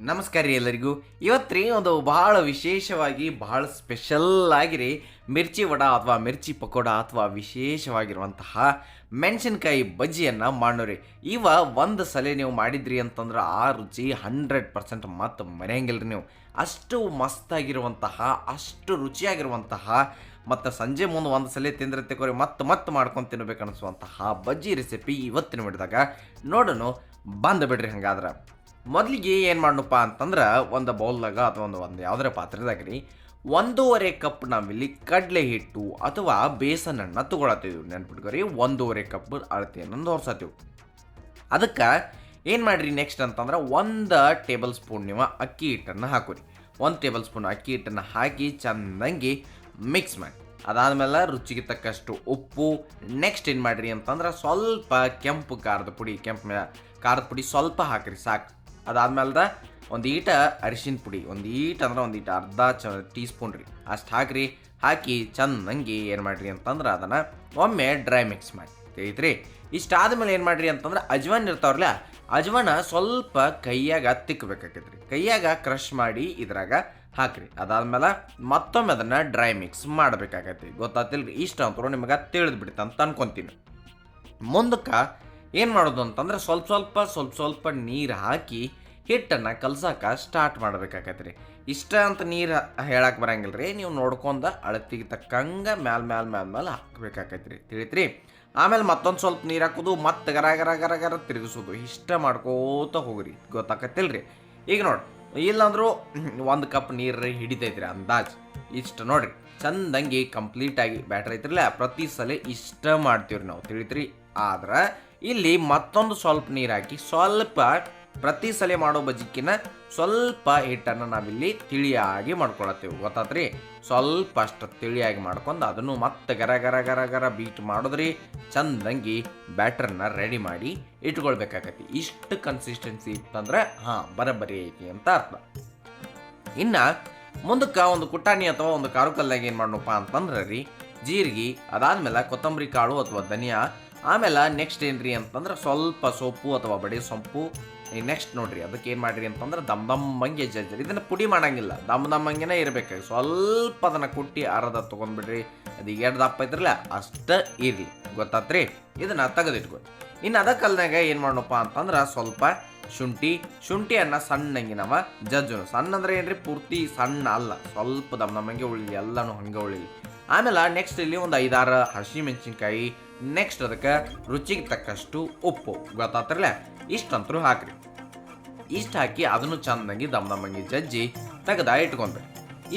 ನಮಸ್ಕಾರ ರೀ ಎಲ್ಲರಿಗೂ. ಇವತ್ತು ರೀ ಒಂದು ಬಹಳ ವಿಶೇಷವಾಗಿ ಬಹಳ ಸ್ಪೆಷಲ್ ಆಗಿರಿ ಮಿರ್ಚಿ ವಡ ಅಥವಾ ಮಿರ್ಚಿ ಪಕೋಡ ಅಥವಾ ವಿಶೇಷವಾಗಿರುವಂತಹ ಮೆಣಸಿನ್ಕಾಯಿ ಬಜ್ಜಿಯನ್ನು ಮಾಡೋರಿ. ಇವ ಒಂದು ಸಲ ನೀವು ಮಾಡಿದ್ರಿ ಅಂತಂದ್ರೆ ಆ ರುಚಿ 100% ಮತ್ತು ಮರೆಯಂಗಿಲ್ಲ ನೀವು. ಅಷ್ಟು ಮಸ್ತಾಗಿರುವಂತಹ, ಅಷ್ಟು ರುಚಿಯಾಗಿರುವಂತಹ ಮತ್ತು ಸಂಜೆ ಮುಂದೆ ಒಂದು ಸಲ ತಿಂದ್ರೆ ತೆಗೋರಿ ಮತ್ತೆ ಮಾಡ್ಕೊಂಡು ತಿನ್ಬೇಕು ಅನಿಸುವಂತಹ ಬಜ್ಜಿ ರೆಸಿಪಿ ಇವತ್ತಿನ ವಿಡಿಯೋದಾಗ ನೋಡೋಣ. ಬಂದು ಬಿಡ್ರಿ. ಹಂಗಾದ್ರೆ ಮೊದಲಿಗೆ ಏನು ಮಾಡಣಪ್ಪ ಅಂತಂದ್ರೆ ಒಂದು ಬೌಲ್ದಾಗ ಅಥವಾ ಒಂದು ಯಾವುದರ ಪಾತ್ರೆದಾಗ ರೀ 1.5 ಕಪ್ ನಾವಿಲ್ಲಿ ಕಡಲೆ ಹಿಟ್ಟು ಅಥವಾ ಬೇಸನನ್ನು ತೊಗೊಳತ್ತೀವಿ. ನೆನ್ಪಿಟ್ಕೊರಿ, 1.5 ಕಪ್ ಅಳತೆಯನ್ನು ತೋರ್ಸತ್ತೀವಿ. ಅದಕ್ಕೆ ಏನು ಮಾಡಿರಿ ನೆಕ್ಸ್ಟ್ ಅಂತಂದ್ರೆ 1 ಟೇಬಲ್ ಸ್ಪೂನ್ ನೀವು ಅಕ್ಕಿ ಹಿಟ್ಟನ್ನು ಹಾಕೋರಿ. 1 ಟೇಬಲ್ ಸ್ಪೂನ್ ಅಕ್ಕಿ ಹಿಟ್ಟನ್ನು ಹಾಕಿ ಚೆಂದಂಗಿ ಮಿಕ್ಸ್ ಮಾಡಿ. ಅದಾದಮೇಲೆ ರುಚಿಗೆ ತಕ್ಕಷ್ಟು ಉಪ್ಪು. ನೆಕ್ಸ್ಟ್ ಏನು ಮಾಡಿರಿ ಅಂತಂದ್ರೆ ಸ್ವಲ್ಪ ಕೆಂಪು ಖಾರದ ಪುಡಿ ಸ್ವಲ್ಪ ಹಾಕಿರಿ ಸಾಕು. ಅದಾದ್ಮೇಲೆ ಒಂದು ಈಟ ಅರಿಶಿನ ಪುಡಿ, ಒಂದು ಈಟ ಅರ್ಧ ಟೀ ಸ್ಪೂನ್ ರೀ ಅಷ್ಟು ಹಾಕಿ ಚೆಂದಂಗಿ ಏನು ಮಾಡಿರಿ ಅಂತಂದ್ರೆ ಅದನ್ನು ಒಮ್ಮೆ ಡ್ರೈ ಮಿಕ್ಸ್ ಮಾಡಿ ತಿಳಿತ್ರಿ. ಇಷ್ಟಾದ್ಮೇಲೆ ಏನು ಮಾಡಿರಿ ಅಂತಂದ್ರೆ ಅಜ್ವಾನ್ ಇರ್ತಾವ್ರಲ್ಲ, ಅಜ್ವಾನ ಸ್ವಲ್ಪ ಕೈಯಾಗ ತಿಕ್ಕಬೇಕಾಕೈತ್ರಿ. ಕೈಯಾಗ ಕ್ರಷ್ ಮಾಡಿ ಇದ್ರಾಗ ಹಾಕಿರಿ. ಅದಾದ್ಮೇಲೆ ಮತ್ತೊಮ್ಮೆ ಅದನ್ನು ಡ್ರೈ ಮಿಕ್ಸ್ ಮಾಡಬೇಕಾಗೈತಿ. ಗೊತ್ತಾತಿಲ್ರಿ? ಇಷ್ಟ ಅಂತರೂ ನಿಮಗೆ ತಿಳಿದು ಬಿಡುತ್ತೆ ಅಂತ ಅನ್ಕೊತೀನಿ. ಮುಂದಕ್ಕೆ ಏನು ಮಾಡೋದು ಅಂತಂದ್ರೆ ಸ್ವಲ್ಪ ನೀರು ಹಾಕಿ ಹಿಟ್ಟನ್ನು ಕಲ್ಸಕ್ಕೆ ಸ್ಟಾರ್ಟ್ ಮಾಡಬೇಕಾಗತ್ತೆ ರೀ. ಇಷ್ಟ ಅಂತ ನೀರು ಹೇಳಕ್ಕೆ ಬರಂಗಿಲ್ಲ ರೀ, ನೀವು ನೋಡ್ಕೊಂಡು ಅಳತಿಗೆ ತಕ್ಕಂಗೆ ಮ್ಯಾಲೆ ಹಾಕಬೇಕಾಗತ್ತೆ ರೀ. ತಿಳಿತ್ರಿ? ಆಮೇಲೆ ಮತ್ತೊಂದು ಸ್ವಲ್ಪ ನೀರು ಹಾಕೋದು, ಮತ್ತೆ ಗರ ತಿರುಗಿಸೋದು, ಇಷ್ಟ ಮಾಡ್ಕೋತ ಹೋಗ್ರಿ. ಗೊತ್ತಾಕತ್ತಿಲ್ರಿ? ಈಗ ನೋಡಿ, ಇಲ್ಲಾಂದ್ರೂ 1 ಕಪ್ ನೀರು ಹಿಡಿತೈತ್ರಿ ಅಂದಾಜು. ಇಷ್ಟ ನೋಡ್ರಿ, ಚಂದಂಗಿ ಕಂಪ್ಲೀಟಾಗಿ ಬ್ಯಾಟ್ರ್ ಐತ್ರಿಲ್ಲ, ಪ್ರತಿ ಸಲ ಇಷ್ಟ ಮಾಡ್ತೀವ್ರಿ ನಾವು. ತಿಳಿತ್ರಿ? ಆದ್ರೆ ಇಲ್ಲಿ ಮತ್ತೊಂದು ಸ್ವಲ್ಪ ನೀರು ಹಾಕಿ ಪ್ರತಿ ಸಲ ಮಾಡೋ ಬಜ್ಜಿಕ್ಕಿನ ಸ್ವಲ್ಪ ಹಿಟ್ಟನ್ನು ನಾವಿಲ್ಲಿ ತಿಳಿಯಾಗಿ ಮಾಡ್ಕೊಳತ್ತೀವಿ. ಗೊತ್ತಾತ್ರಿ? ಸ್ವಲ್ಪ ಅಷ್ಟು ತಿಳಿಯಾಗಿ ಮಾಡ್ಕೊಂಡು ಅದನ್ನು ಮತ್ತೆ ಗರ ಬೀಟ್ ಮಾಡೋದ್ರಿ. ಚಂದಂಗಿ ಬ್ಯಾಟ್ರನ್ನ ರೆಡಿ ಮಾಡಿ ಇಟ್ಕೊಳ್ಬೇಕಾಗತ್ತೆ. ಇಷ್ಟು ಕನ್ಸಿಸ್ಟೆನ್ಸಿ ಇತ್ತಂದ್ರೆ ಬರಬರಿ ಐತಿ ಅಂತ ಅರ್ಥ. ಇನ್ನು ಮುಂದಕ್ಕೆ ಒಂದು ಕುಟ್ಟಾಣಿ ಅಥವಾ ಒಂದು ಕಾರುಕಲ್ಲಾಗ ಏನು ಮಾಡೋಣಪ್ಪ ಅಂತಂದ್ರೆ ರೀ ಜೀರಿಗೆ, ಅದಾದ್ಮೇಲೆ ಕೊತ್ತಂಬರಿ ಕಾಳು ಅಥವಾ ಧನಿಯಾ, ಆಮೇಲೆ ನೆಕ್ಸ್ಟ್ ಏನ್ರಿ ಅಂತಂದ್ರೆ ಸ್ವಲ್ಪ ಸೊಪ್ಪು ಅಥವಾ ಬಡೆ ಸೊಪ್ಪು. ನೆಕ್ಸ್ಟ್ ನೋಡ್ರಿ, ಅದಕ್ಕೆ ಏನು ಮಾಡಿರಿ ಅಂತಂದ್ರೆ ದಮ್ಮಂಗೆ ಜಜ್ಜರಿ. ಇದನ್ನು ಪುಡಿ ಮಾಡಂಗಿಲ್ಲ, ದಮ್ಮಂಗೆನೇ ಇರಬೇಕು. ಸ್ವಲ್ಪ ಅದನ್ನು ಕುಟ್ಟಿ ಅರ್ಧ ತೊಗೊಂಡ್ಬಿಡ್ರಿ. ಅದು ಎರಡು ದಪ್ಪ ಐತ್ರಲ್ಲ ಅಷ್ಟೇ ಇರಲಿ. ಗೊತ್ತಾತ್ರಿ? ಇದನ್ನು ತೆಗೆದಿಟ್ಕೊರಿ. ಇನ್ನು ಅದಕ್ಕಲ್ನಾಗ ಏನು ಮಾಡೋಣಪ್ಪ ಅಂತಂದ್ರೆ ಸ್ವಲ್ಪ ಶುಂಠಿಯನ್ನು ಸಣ್ಣಂಗೆ ನಾವು ಜಜ್ಜು. ಸಣ್ಣ ಅಂದ್ರೆ ಏನ್ರಿ, ಪೂರ್ತಿ ಸಣ್ಣ ಅಲ್ಲ, ಸ್ವಲ್ಪ ದಮ್ಮಂಗೆ ಉಳಿಲಿ, ಎಲ್ಲನೂ ಹಂಗೆ ಉಳಿಲಿ. ಆಮೇಲೆ ನೆಕ್ಸ್ಟ್ ಇಲ್ಲಿ ಒಂದು 5-6 ಹಸಿಮೆಣಸಿನ್ಕಾಯಿ. ನೆಕ್ಸ್ಟ್ ಅದಕ್ಕೆ ರುಚಿಗೆ ತಕ್ಕಷ್ಟು ಉಪ್ಪು. ಗೊತ್ತಾತ್ರಲ್ಲ? ಇಷ್ಟಂತರೂ ಹಾಕ್ರಿ. ಇಷ್ಟು ಹಾಕಿ ಅದನ್ನು ಚಂದಂಗಿ ದಮ್ಮಂಗಿ ಜಜ್ಜಿ ಇಟ್ಕೊಂಡ್ರಿ.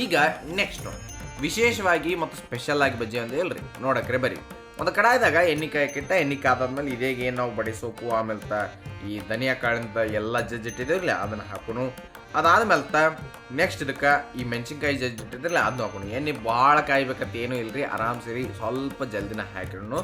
ಈಗ ನೆಕ್ಸ್ಟ್ ನೋಡಿ, ವಿಶೇಷವಾಗಿ ಮತ್ತು ಸ್ಪೆಷಲ್ ಆಗಿ ಬಜ್ಜಿ ಅಂತ ಹೇಳ್ರಿ ನೋಡಕ್ರೆ ಬರೀ ಒಂದು ಕಡಾಯಿದಾಗ ಎಣ್ಣೆ ಕಾದಾದ್ಮೇಲೆ ಇದೇಗೆ ಏನು ನಾವು ಬಡೆ ಸೊಪ್ಪು ಆಮೇಲೆ ಈ ಧನಿಯಾ ಕಾಳಿಂದ ಎಲ್ಲ ಜಜ್ಜಿಟ್ಟಿದ್ರಲ್ಲ ಅದನ್ನು ಹಾಕೋನು. ಅದಾದ್ಮೇಲೆ ನೆಕ್ಸ್ಟ್ ಇದಕ್ಕೆ ಈ ಮೆಣಸಿನ್ಕಾಯಿ ಜಜ್ಜಿಟ್ಟಿದ್ರಲ್ಲ ಅದನ್ನು ಹಾಕೋನು. ಎಣ್ಣೆ ಭಾಳ ಕಾಯ್ಬೇಕಂತ ಏನೂ ಇಲ್ರಿ, ಆರಾಮ್ ಸೇರಿ ಸ್ವಲ್ಪ ಜಲ್ದಿನ ಹಾಕಿರೂ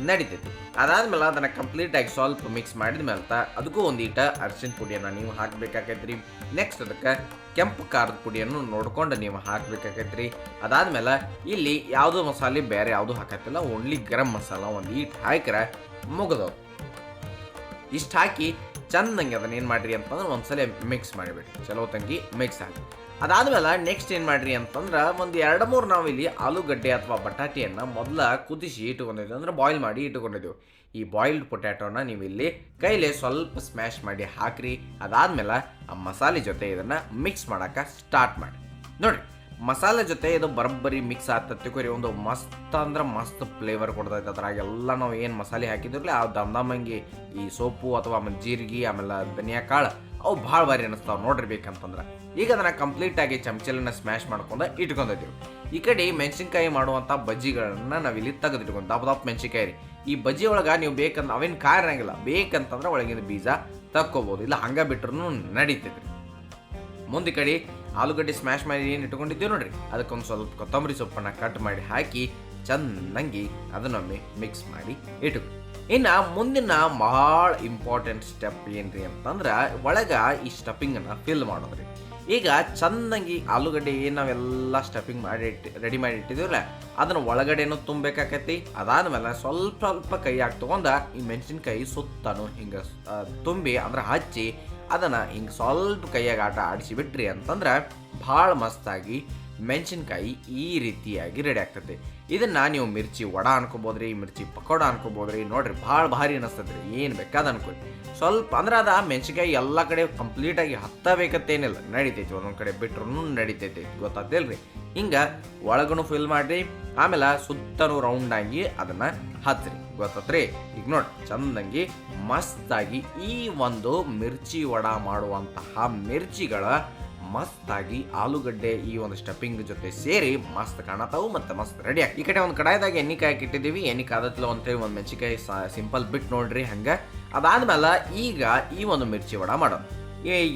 ನಡಿತೈತಿ. ಅದಾದ್ಮೇಲೆ ಅದನ್ನು ಕಂಪ್ಲೀಟಾಗಿ ಸ್ವಲ್ಪ ಮಿಕ್ಸ್ ಮಾಡಿದ ಮೇಲೆ ಅದಕ್ಕೂ ಒಂದೀಟ ಅರಿಶಿನ ಪುಡಿಯನ್ನು ನೀವು ಹಾಕಬೇಕಾಗೈತ್ರಿ. ನೆಕ್ಸ್ಟ್ ಅದಕ್ಕೆ ಕೆಂಪು ಖಾರದ ಪುಡಿಯನ್ನು ನೋಡ್ಕೊಂಡು ನೀವು ಹಾಕಬೇಕಾಗೈತ್ರಿ. ಅದಾದ್ಮೇಲೆ ಇಲ್ಲಿ ಯಾವುದೋ ಮಸಾಲೆ ಬೇರೆ ಯಾವುದು ಹಾಕತ್ತಿಲ್ಲ, ಓನ್ಲಿ ಗರಂ ಮಸಾಲ ಒಂದು ಈಟ್ ಹಾಕಿದ್ರೆ ಮುಗಿದವು. ಇಷ್ಟು ಹಾಕಿ ಚಂದಂಗೆ ಅದನ್ನ ಏನು ಮಾಡಿರಿ ಅಂತಂದ್ರೆ ಒಂದ್ಸಲ ಮಿಕ್ಸ್ ಮಾಡಿಬಿಡ್ರಿ. ಚಲೋ ತಂಗಿ ಮಿಕ್ಸ್ ಆಗಿ ಅದಾದ್ಮೇಲೆ ನೆಕ್ಸ್ಟ್ ಏನು ಮಾಡಿರಿ ಅಂತಂದ್ರೆ ಒಂದು 2-3 ನಾವಿಲ್ಲಿ ಆಲೂಗಡ್ಡೆ ಅಥವಾ ಬಟಾಟಿಯನ್ನು ಮೊದಲ ಕುದಿಸಿ ಇಟ್ಕೊಂಡಿದ್ದೀವಿ, ಅಂದರೆ ಬಾಯ್ಲ್ ಮಾಡಿ ಇಟ್ಕೊಂಡಿದ್ದೀವಿ. ಈ ಬಾಯ್ಲ್ಡ್ ಪೊಟ್ಯಾಟೋನ ನೀವು ಇಲ್ಲಿ ಕೈಲೇ ಸ್ವಲ್ಪ ಸ್ಮ್ಯಾಶ್ ಮಾಡಿ ಹಾಕ್ರಿ. ಅದಾದ್ಮೇಲೆ ಆ ಮಸಾಲೆ ಜೊತೆ ಇದನ್ನು ಮಿಕ್ಸ್ ಮಾಡೋಕೆ ಸ್ಟಾರ್ಟ್ ಮಾಡಿ. ನೋಡಿರಿ, ಮಸಾಲೆ ಜೊತೆ ಇದು ಬರೋಬ್ಬರಿ ಮಿಕ್ಸ್ ಆಗ್ತತಿಕೋರಿ, ಒಂದು ಮಸ್ತ್ ಫ್ಲೇವರ್ ಕೊಡ್ತೈತೆ. ಅದ್ರಾಗೆಲ್ಲ ನಾವು ಏನು ಮಸಾಲೆ ಹಾಕಿದ್ರಲ್ಲ ಆ ದಮ್ಮಂಗಿ ಈ ಸೊಪ್ಪು ಅಥವಾ ಜೀರಿಗೆ ಆಮೇಲೆ ಧನಿಯಾ ಕಾಳು ಅವು ಭಾಳ ಭಾರಿ ಅನ್ನಿಸ್ತಾವೆ ನೋಡಿರ್ಬೇಕಂತಂದ್ರೆ. ಈಗ ಅದನ್ನು ಕಂಪ್ಲೀಟಾಗಿ ಚಮಚಲನ್ನ ಸ್ಮ್ಯಾಶ್ ಮಾಡ್ಕೊಂಡು ಇಟ್ಕೊಂಡಿದ್ದೀವಿ. ಈ ಕಡೆ ಮೆಣಸಿನ್ಕಾಯಿ ಮಾಡುವಂಥ ಬಜ್ಜಿಗಳನ್ನ ನಾವಿಲ್ಲಿ ತೆಗೆದಿಟ್ಕೊಂಡು ದಪ್ಪ ಮೆಣಸಿನ್ಕಾಯಿ ರೀ. ಈ ಬಜ್ಜಿ ಒಳಗೆ ನೀವು ಬೇಕಂದ್ರೆ ಅವೇನು ಕಾಯಿ ಇರಂಗಿಲ್ಲ, ಬೇಕಂತಂದ್ರೆ ಒಳಗಿನ ಬೀಜ ತಕ್ಕೋಬೋದು, ಇಲ್ಲ ಹಂಗೆ ಬಿಟ್ರೂ ನಡೀತೈತ್ರಿ. ಮುಂದೆ ಕಡೆ ಆಲೂಗಡ್ಡೆ ಸ್ಮ್ಯಾಶ್ ಮಾಡಿ ಏನು ಇಟ್ಕೊಂಡಿದ್ದೀವಿ ನೋಡ್ರಿ, ಅದಕ್ಕೊಂದು ಸ್ವಲ್ಪ ಕೊತ್ತಂಬರಿ ಸೊಪ್ಪನ್ನು ಕಟ್ ಮಾಡಿ ಹಾಕಿ ಚೆನ್ನಾಗಿ ಅದನ್ನೊಮ್ಮೆ ಮಿಕ್ಸ್ ಮಾಡಿ ಇಟ್ಕೊ. ಇನ್ನು ಮುಂದಿನ ಭಾಳ ಇಂಪಾರ್ಟೆಂಟ್ ಸ್ಟೆಪ್ ಏನ್ರಿ ಅಂತಂದ್ರೆ ಒಳಗೆ ಈ ಸ್ಟಫಿಂಗನ್ನು ಫಿಲ್ ಮಾಡೋದ್ರಿ. ಈಗ ಚಂದಂಗಿ ಆಲೂಗಡ್ಡೆ ಏನು ನಾವೆಲ್ಲ ಸ್ಟಫಿಂಗ್ ಮಾಡಿ ರೆಡಿ ಮಾಡಿ ಇಟ್ಟಿದ್ದೀವಲ್ಲ ಅದನ್ನು ಒಳಗಡೆನೂ ತುಂಬಬೇಕಾಕೈತಿ. ಅದಾದ್ಮೇಲೆ ಸ್ವಲ್ಪ ಕೈ ಹಾಕಿ ತೊಗೊಂಡ ಈ ಮೆಣಸಿನ್ಕಾಯಿ ಸುತ್ತನು ಹಿಂಗೆ ತುಂಬಿ ಅಂದ್ರೆ ಹಚ್ಚಿ ಅದನ್ನು ಹಿಂಗೆ ಸ್ವಲ್ಪ ಕೈಯಾಗ ಆಡಿಸಿ ಬಿಟ್ರಿ ಅಂತಂದ್ರೆ ಭಾಳ ಮಸ್ತಾಗಿ ಮೆಣಸಿನ್ಕಾಯಿ ಈ ರೀತಿಯಾಗಿ ರೆಡಿ ಆಗ್ತದೆ. ಇದನ್ನು ನೀವು ಮಿರ್ಚಿ ವಡ ಅನ್ಕೋಬೋದ್ರಿ, ಮಿರ್ಚಿ ಪಕೋಡ ಅನ್ಕೋಬೋದ್ರಿ. ನೋಡ್ರಿ ಭಾಳ ಭಾರಿ ಅನಿಸ್ತದ್ರಿ, ಏನು ಬೇಕಾದ ಅನ್ಕೊಳ್ಳಿ. ಸ್ವಲ್ಪ ಅಂದ್ರೆ ಅದು ಮೆಣಸಿನ್ಕಾಯಿ ಎಲ್ಲ ಕಡೆ ಕಂಪ್ಲೀಟಾಗಿ ಹತ್ತಬೇಕತ್ತೇನಿಲ್ಲ, ನಡಿತೈತಿ. ಒಂದೊಂದು ಕಡೆ ಬಿಟ್ರು ನಡಿತೈತಿ, ಗೊತ್ತಾಗ್ತಿಲ್ರಿ. ಹಿಂಗೆ ಒಳಗೂ ಫಿಲ್ ಮಾಡಿರಿ, ಆಮೇಲೆ ಸುತ್ತನೂ ರೌಂಡಾಗಿ ಅದನ್ನು ಹಚ್ಚ್ರಿ, ಗೊತ್ತತ್ರಿ. ಈಗ ನೋಡಿ ಚಂದಂಗಿ ಮಸ್ತಾಗಿ ಈ ಒಂದು ಮಿರ್ಚಿ ವಡ ಮಾಡುವಂತಹ ಮಿರ್ಚಿಗಳ ಮಸ್ತಾಗಿ ಆಲೂಗಡ್ಡೆ ಈ ಒಂದು ಸ್ಟಫಿಂಗ್ ಜೊತೆ ಸೇರಿ ಮಸ್ತ್ ಕಾಣತಾವು ಮತ್ತು ಮಸ್ತ್ ರೆಡಿ ಆಗಿ. ಈ ಕಡೆ ಒಂದು ಕಡಾಯಿದಾಗ ಎಣ್ಣೆ ಕಾಯಕ್ಕೆ ಇಟ್ಟಿದ್ದೀವಿ. ಎಣ್ಣೆ ಕಾದತ್ಲ ಅಂತೇಳಿ ಒಂದು ಮೆಣಸಿಕಾಯಿ ಸಿಂಪಲ್ ಬಿಟ್ಟು ನೋಡ್ರಿ ಹಂಗೆ. ಅದಾದ್ಮೇಲೆ ಈಗ ಈ ಒಂದು ಮಿರ್ಚಿ ವಡ ಮಾಡೋದು.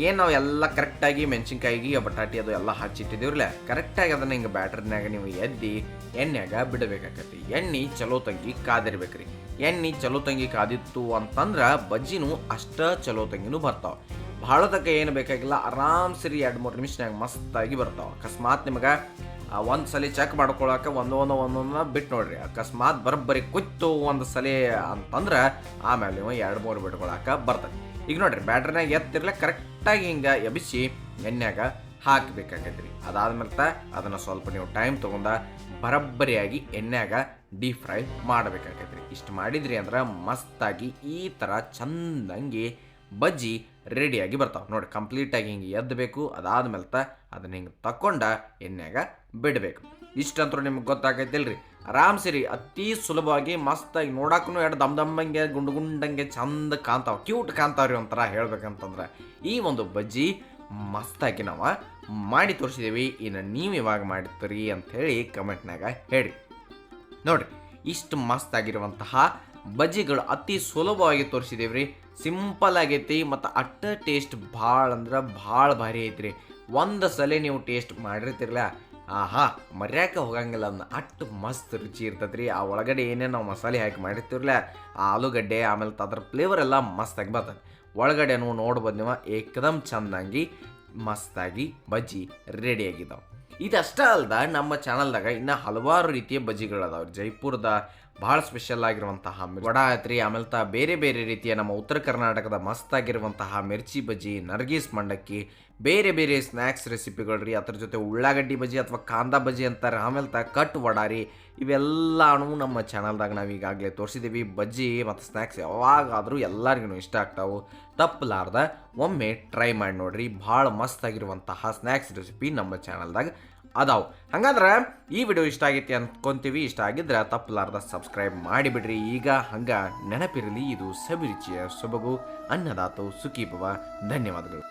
ಏನು ನಾವು ಎಲ್ಲ ಕರೆಕ್ಟಾಗಿ ಮೆಣಸಿನ್ಕಾಯಿಗೆ ಬಟಾಟಿ ಅದು ಎಲ್ಲ ಹಚ್ಚಿಟ್ಟಿದ್ದೀವ್ರಲ್ಲ, ಕರೆಕ್ಟಾಗಿ ಅದನ್ನು ಹಿಂಗೆ ಬ್ಯಾಟ್ರಿನಾಗ ನೀವು ಎದ್ದಿ ಎಣ್ಣೆಯಾಗ ಬಿಡಬೇಕಾಕತಿ. ಎಣ್ಣೆ ಚಲೋ ತಂಗಿ ಕಾದಿರ್ಬೇಕ್ರಿ. ಎಣ್ಣೆ ಚಲೋ ತಂಗಿ ಕಾದಿತ್ತು ಅಂತಂದ್ರೆ ಬಜ್ಜಿನೂ ಅಷ್ಟ ಚಲೋ ತಂಗಿನೂ ಬರ್ತಾವೆ. ಭಾಳ ತಕ್ಕ ಏನು ಬೇಕಾಗಿಲ್ಲ, ಆರಾಮ್ ಸರಿ 2-3 ನಿಮಿಷನಾಗ ಮಸ್ತಾಗಿ ಬರ್ತಾವೆ. ಅಕಸ್ಮಾತ್ ನಿಮಗೆ ಒಂದು ಸಲ ಚೆಕ್ ಮಾಡ್ಕೊಳಕ್ಕೆ ಒಂದೊಂದು ಬಿಟ್ಟು ನೋಡ್ರಿ. ಅಕಸ್ಮಾತ್ ಬರೋಬ್ಬರಿ ಕುತ್ತು ಒಂದು ಸಲ ಅಂತಂದ್ರೆ ಆಮೇಲೆ ನೀವು 2-3 ಬಿಟ್ಕೊಳಕ್ಕೆ ಬರ್ತದೆ. ಈಗ ನೋಡ್ರಿ ಬ್ಯಾಟ್ರಿನಾಗ ಎತ್ತಿರ್ಲೆ ಕರೆಕ್ಟಾಗಿ ಹಿಂಗೆ ಎಬಿಸಿ ಎಣ್ಣೆಯಾಗ ಹಾಕಬೇಕಾಗೈತ್ರಿ. ಅದಾದ್ಮೇಲೆ ಅದನ್ನು ಸ್ವಲ್ಪ ನೀವು ಟೈಮ್ ತೊಗೊಂಡ ಬರೋಬ್ಬರಿಯಾಗಿ ಎಣ್ಣೆಯಾಗ ಡೀಪ್ ಫ್ರೈ ಮಾಡಬೇಕಾಗೈತ್ರಿ. ಇಷ್ಟು ಮಾಡಿದ್ರಿ ಅಂದ್ರೆ ಮಸ್ತಾಗಿ ಈ ಥರ ಚಂದಂಗಿ ಬಜ್ಜಿ ರೆಡಿಯಾಗಿ ಬರ್ತಾವೆ ನೋಡಿ. ಕಂಪ್ಲೀಟಾಗಿ ಹಿಂಗೆ ಎದ್ದಬೇಕು. ಅದಾದ್ಮೇಲೆ ಅದನ್ನ ಹಿಂಗೆ ತಕ್ಕೊಂಡ ಎಣ್ಣೆಯಾಗ ಬಿಡಬೇಕು. ಇಷ್ಟಂತರೂ ನಿಮ್ಗೆ ಗೊತ್ತಾಗೈತಿಲ್ರಿ. ಆರಾಮ್ ಸರಿ ಅತಿ ಸುಲಭವಾಗಿ ಮಸ್ತಾಗಿ ನೋಡಕ್ಕೂ ಎರಡು ದಮ್ದಂಗೆ ಗುಂಡಂಗೆ ಚಂದ ಕಾಣ್ತಾವೆ, ಕ್ಯೂಟ್ ಕಾಣ್ತಾವ್ರಿ ಒಂಥರ ಹೇಳ್ಬೇಕಂತಂದ್ರೆ. ಈ ಒಂದು ಬಜ್ಜಿ ಮಸ್ತಾಗಿ ನಾವು ಮಾಡಿ ತೋರಿಸಿದ್ದೀವಿ. ಇನ್ನು ನೀವು ಇವಾಗ ಮಾಡ್ತೀರಿ ಅಂಥೇಳಿ ಕಮೆಂಟ್ನಾಗ ಹೇಳಿ. ನೋಡಿರಿ ಇಷ್ಟು ಮಸ್ತಾಗಿರುವಂತಹ ಬಜ್ಜಿಗಳು ಅತಿ ಸುಲಭವಾಗಿ ತೋರಿಸಿದೇವ್ರಿ. ಸಿಂಪಲ್ ಆಗೈತಿ ಮತ್ತು ಅಟ್ಟ ಟೇಸ್ಟ್ ಭಾಳ ಅಂದ್ರೆ ಭಾಳ ಭಾರಿ ಐತ್ರಿ. ಒಂದು ಸಲ ನೀವು ಟೇಸ್ಟ್ ಮಾಡಿರ್ತಿರಲ್ಲ, ಆಹಾ ಮರ್ಯಾಕೆ ಹೋಗಂಗಿಲ್ಲ. ಅದನ್ನ ಅಟ್ಟು ಮಸ್ತ್ ರುಚಿ ಇರ್ತದ್ರಿ. ಆ ಒಳಗಡೆ ಏನೇನು ನಾವು ಮಸಾಲೆ ಹಾಕಿ ಮಾಡಿರ್ತಿರಲ್ಲ, ಆ ಆಲೂಗಡ್ಡೆ ಆಮೇಲೆ ಅದ್ರ ಫ್ಲೇವರ್ ಎಲ್ಲ ಮಸ್ತಾಗಿ ಬರ್ತದೆ. ಒಳಗಡೆನೂ ನೋಡ್ಬೋದು ನೀವು ಏಕದಮ್ ಚಂದಾಗಿ ಮಸ್ತಾಗಿ ಬಜ್ಜಿ ರೆಡಿಯಾಗಿದ್ದಾವೆ. ಇದಷ್ಟ ಅಲ್ದ ನಮ್ಮ ಚಾನಲ್ದಾಗ ಇನ್ನೂ ಹಲವಾರು ರೀತಿಯ ಬಜ್ಜಿಗಳದಾವೆ. ಜೈಪುರದ ಭಾಳ ಸ್ಪೆಷಲ್ ಆಗಿರುವಂತಹ ವಡ ಐತ್ರಿ. ಆಮೇಲೆ ಬೇರೆ ಬೇರೆ ರೀತಿಯ ನಮ್ಮ ಉತ್ತರ ಕರ್ನಾಟಕದ ಮಸ್ತಾಗಿರುವಂತಹ ಮಿರ್ಚಿ ಬಜ್ಜಿ, ನರ್ಗೀಸ್ ಮಂಡಕ್ಕಿ, ಬೇರೆ ಬೇರೆ ಸ್ನ್ಯಾಕ್ಸ್ ರೆಸಿಪಿಗಳು ರೀ. ಅದ್ರ ಜೊತೆ ಉಳ್ಳಾಗಡ್ಡಿ ಬಜ್ಜಿ ಅಥವಾ ಕಾಂದಾ ಬಜ್ಜಿ ಅಂತಾರೆ. ಆಮೇಲೆ ಕಟ್ ವಡ ರೀ. ಇವೆಲ್ಲನೂ ನಮ್ಮ ಚಾನಲ್ದಾಗ ನಾವು ಈಗಾಗಲೇ ತೋರಿಸಿದ್ದೀವಿ. ಬಜ್ಜಿ ಮತ್ತು ಸ್ನ್ಯಾಕ್ಸ್ ಯಾವಾಗಾದರೂ ಎಲ್ಲರಿಗೂ ಇಷ್ಟ ಆಗ್ತಾವೆ. ತಪ್ಪಲಾರ್ದ ಒಮ್ಮೆ ಟ್ರೈ ಮಾಡಿ ನೋಡ್ರಿ. ಭಾಳ ಮಸ್ತಾಗಿರುವಂತಹ ಸ್ನ್ಯಾಕ್ಸ್ ರೆಸಿಪಿ ನಮ್ಮ ಚಾನಲ್ದಾಗ ಅದಾವು. ಹಂಗಂದ್ರೆ ಈ ವಿಡಿಯೋ ಇಷ್ಟ ಆಗೈತಿ ಅಂದ್ಕೊಂತೀವಿ. ಇಷ್ಟ ಆಗಿದ್ರೆ ತಪ್ಪಲಾರ್ದ ಸಬ್ಸ್ಕ್ರೈಬ್ ಮಾಡಿಬಿಡ್ರಿ. ಈಗ ಹಂಗ ನೆನಪಿರಲಿ, ಇದು ಸವಿರುಚಿಯ ಸೊಬಗು ಅನ್ನದಾತು ಸುಖೀಭವ. ಧನ್ಯವಾದಗಳು.